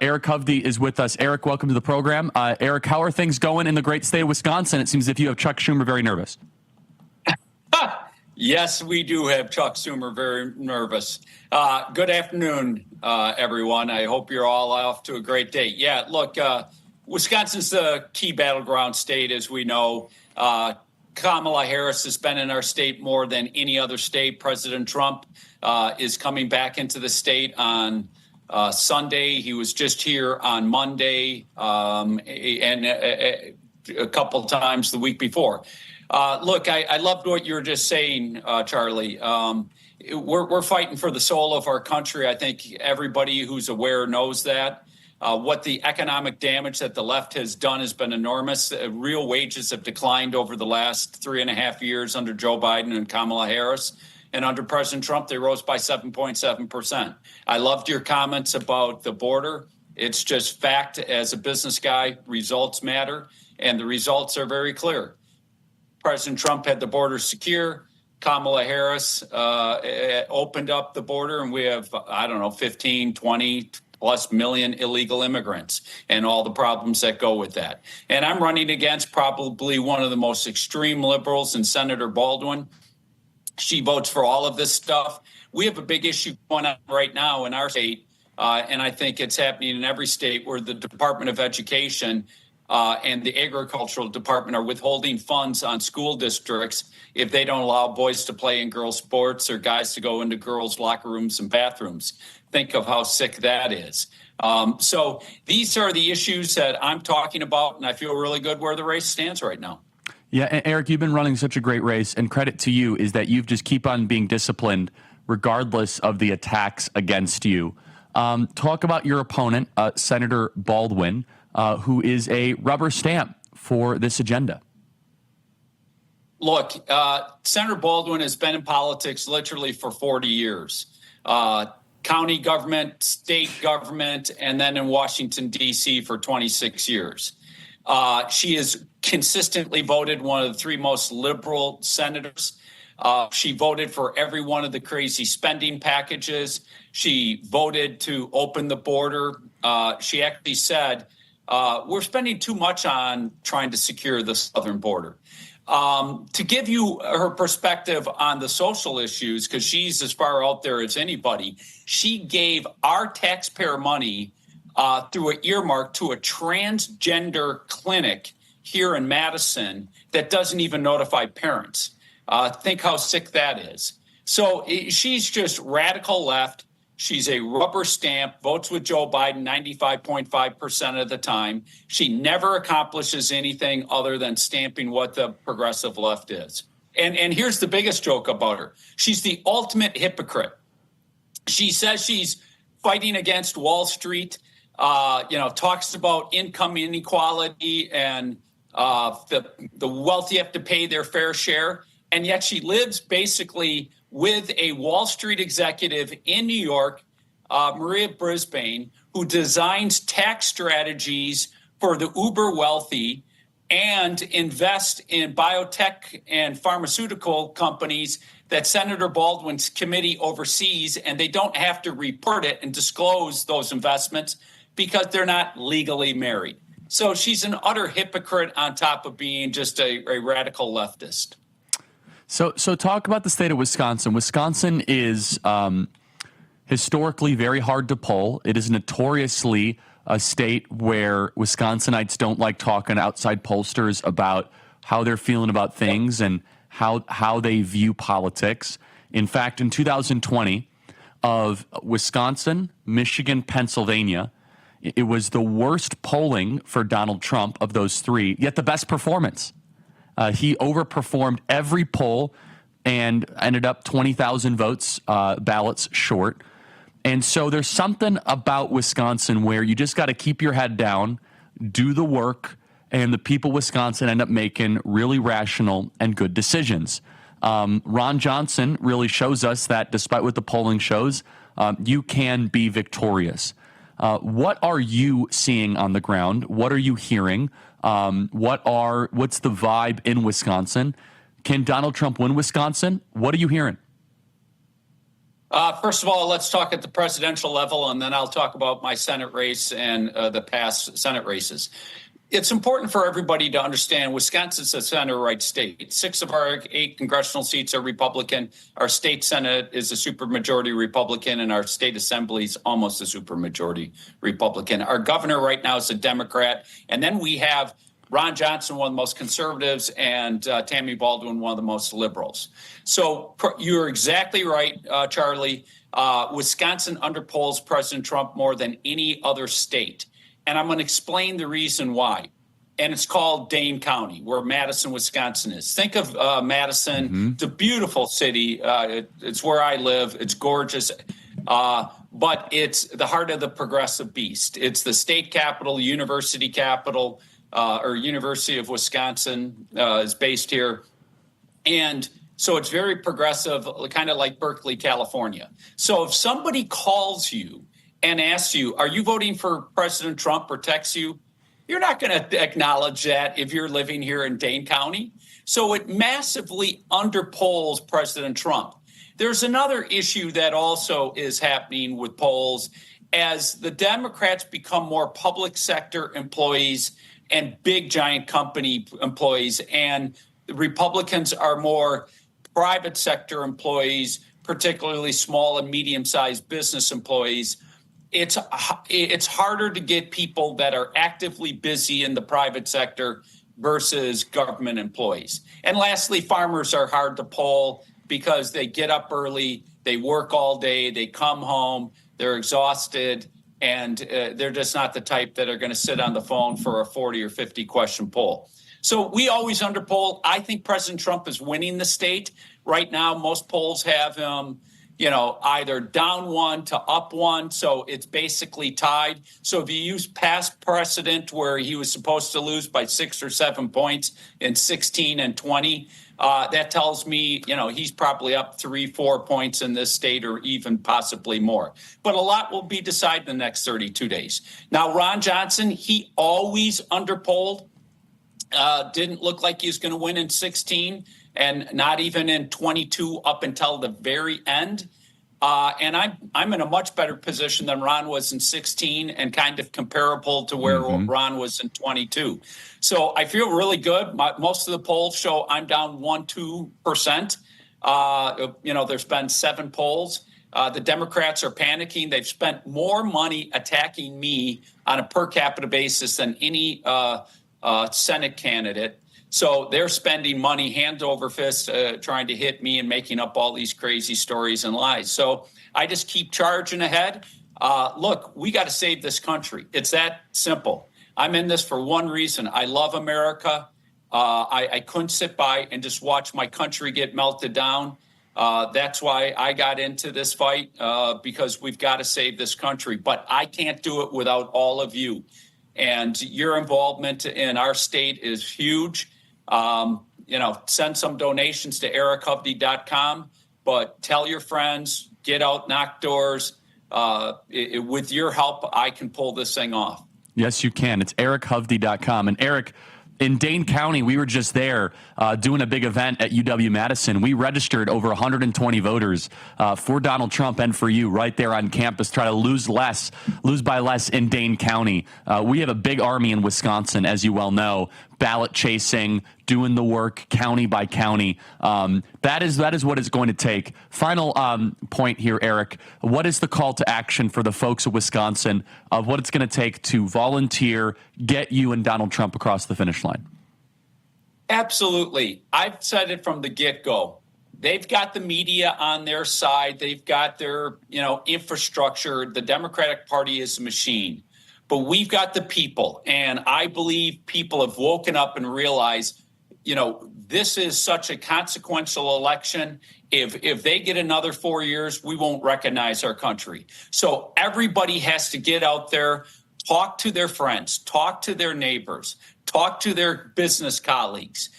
Eric Hovde is with us. Eric, welcome to the program. Eric, how are things going in the great state of Wisconsin? It seems as if you have Chuck Schumer very nervous. Yes, we do have Chuck Schumer very nervous. Good afternoon, everyone. I hope you're all off to a great day. Yeah, look, Wisconsin's the key battleground state, as we know. Kamala Harris has been in our state more than any other state. President Trump is coming back into the state on Sunday. He was just here on Monday and a couple times the week before. Look, I loved what you were just saying, Charlie. We're fighting for the soul of our country. I think everybody who's aware knows that. What the economic damage that the left has done has been enormous. Real wages have declined over the last 3.5 years under Joe Biden and Kamala Harris. And under President Trump, they rose by 7.7%. I loved your comments about the border. It's just fact. As a business guy, results matter, and the results are very clear. President Trump had the border secure. Kamala Harris opened up the border, and we have, 15, 20 plus million illegal immigrants and all the problems that go with that. And I'm running against probably one of the most extreme liberals in Senator Baldwin. She votes for all of this stuff. We have a big issue going on right now in our state, and I think it's happening in every state, where the Department of Education and the Agricultural Department are withholding funds on school districts if they don't allow boys to play in girls' sports or guys to go into girls' locker rooms and bathrooms. Think of how sick that is. So these are the issues that I'm talking about, and I feel really good where the race stands right now. Yeah, and Eric, you've been running such a great race, and credit to you is that you've just keep on being disciplined regardless of the attacks against you. Talk about your opponent, Senator Baldwin, who is a rubber stamp for this agenda. Look, Senator Baldwin has been in politics literally for 40 years. County government, state government, and then in Washington, D.C. for 26 years. She has consistently voted one of the three most liberal senators. She voted for every one of the crazy spending packages. She voted to open the border. She actually said, we're spending too much on trying to secure the southern border. To give you her perspective on the social issues, because she's as far out there as anybody, she gave our taxpayer money through an earmark to a transgender clinic here in Madison that doesn't even notify parents. Think how sick that is. So she's just radical left. She's a rubber stamp, votes with Joe Biden 95.5% of the time. She never accomplishes anything other than stamping what the progressive left is. And here's the biggest joke about her. She's the ultimate hypocrite. She says she's fighting against Wall Street, talks about income inequality and the wealthy have to pay their fair share. And yet she lives basically with a Wall Street executive in New York, Maria Brisbane, who designs tax strategies for the uber wealthy and invest in biotech and pharmaceutical companies that Senator Baldwin's committee oversees, and they don't have to report it and disclose those investments because they're not legally married. So she's an utter hypocrite on top of being just a radical leftist. So talk about the state of Wisconsin. Wisconsin is historically very hard to poll. It is notoriously a state where Wisconsinites don't like talking to outside pollsters about how they're feeling about things and how they view politics. In fact, in 2020, of Wisconsin, Michigan, Pennsylvania, it was the worst polling for Donald Trump of those three, yet the best performance. He overperformed every poll and ended up 20,000 votes, ballots short. And so there's something about Wisconsin where you just got to keep your head down, do the work, and the people of Wisconsin end up making really rational and good decisions. Ron Johnson really shows us that despite what the polling shows, you can be victorious. What are you seeing on the ground? What are you hearing? What's the vibe in Wisconsin? Can Donald Trump win Wisconsin? What are you hearing? First of all, let's talk at the presidential level, and then I'll talk about my Senate race and the past Senate races. It's important for everybody to understand Wisconsin's a center-right state. 6 of our 8 congressional seats are Republican. Our state Senate is a supermajority Republican, and our state assembly is almost a supermajority Republican. Our governor right now is a Democrat. And then we have Ron Johnson, one of the most conservatives, and Tammy Baldwin, one of the most liberals. So you're exactly right, Charlie. Wisconsin underpolls President Trump more than any other state. And I'm going to explain the reason why. And it's called Dane County, where Madison, Wisconsin is. Think of Madison. It's a beautiful city. It's where I live. It's gorgeous. But it's the heart of the progressive beast. It's the state capital, university capital, or University of Wisconsin is based here. And so it's very progressive, kind of like Berkeley, California. So if somebody calls you and asks you, are you voting for President Trump, or texts you, you're not going to acknowledge that if you're living here in Dane County. So it massively underpolls President Trump. There's another issue that also is happening with polls as the Democrats become more public sector employees and big giant company employees, and the Republicans are more private sector employees, particularly small and medium-sized business employees. It's harder to get people that are actively busy in the private sector versus government employees. And lastly, farmers are hard to poll because they get up early, they work all day, they come home, they're exhausted, and they're just not the type that are going to sit on the phone for a 40 or 50 question poll. So we always underpoll. I think President Trump is winning the state. Right now, most polls have him either down 1 to up 1. So it's basically tied. So if you use past precedent where he was supposed to lose by 6 or 7 points in 16 and 20, that tells me, he's probably up 3-4 points in this state, or even possibly more. But a lot will be decided in the next 32 days. Now, Ron Johnson, he always underpolled. Didn't look like he was going to win in 16. And not even in 22 up until the very end. And I'm in a much better position than Ron was in 16, and kind of comparable to where Ron was in 22. So I feel really good. Most of the polls show I'm down 1-2%. There's been 7 polls. The Democrats are panicking. They've spent more money attacking me on a per capita basis than any Senate candidate. So they're spending money hand over fist trying to hit me and making up all these crazy stories and lies. So I just keep charging ahead. Look, we got to save this country. It's that simple. I'm in this for one reason. I love America. I couldn't sit by and just watch my country get melted down. That's why I got into this fight, because we've got to save this country. But I can't do it without all of you. And your involvement in our state is huge. Send some donations to erichovde.com, but tell your friends, get out, knock doors. With your help, I can pull this thing off. Yes, you can. It's erichovde.com. And Eric, in Dane County, we were just there doing a big event at UW-Madison. We registered over 120 voters for Donald Trump and for you right there on campus. Try to lose by less in Dane County. We have a big army in Wisconsin, as you well know, ballot chasing, doing the work county by county. That is what it's going to take. Final point here, Eric. What is the call to action for the folks of Wisconsin of what it's going to take to volunteer, get you and Donald Trump across the finish line? Absolutely. I've said it from the get-go. They've got the media on their side. They've got their, infrastructure. The Democratic Party is a machine. But we've got the people. And I believe people have woken up and realized, this is such a consequential election. If they get another 4 years, we won't recognize our country. So everybody has to get out there, talk to their friends, talk to their neighbors, talk to their business colleagues.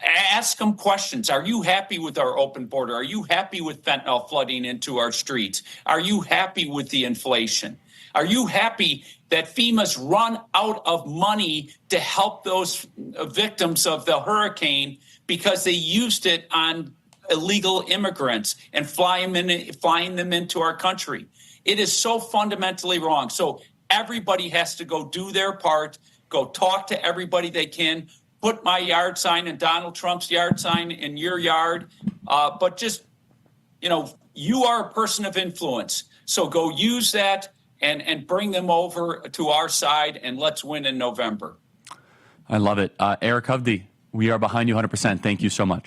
Ask them questions. Are you happy with our open border? Are you happy with fentanyl flooding into our streets? Are you happy with the inflation? Are you happy that FEMA's run out of money to help those victims of the hurricane because they used it on illegal immigrants and flying them into our country. It is so fundamentally wrong. So everybody has to go do their part, go talk to everybody they can, put my yard sign and Donald Trump's yard sign in your yard. But just, you are a person of influence. So go use that and bring them over to our side, and let's win in November. I love it. Eric Hovde, we are behind you 100%. Thank you so much.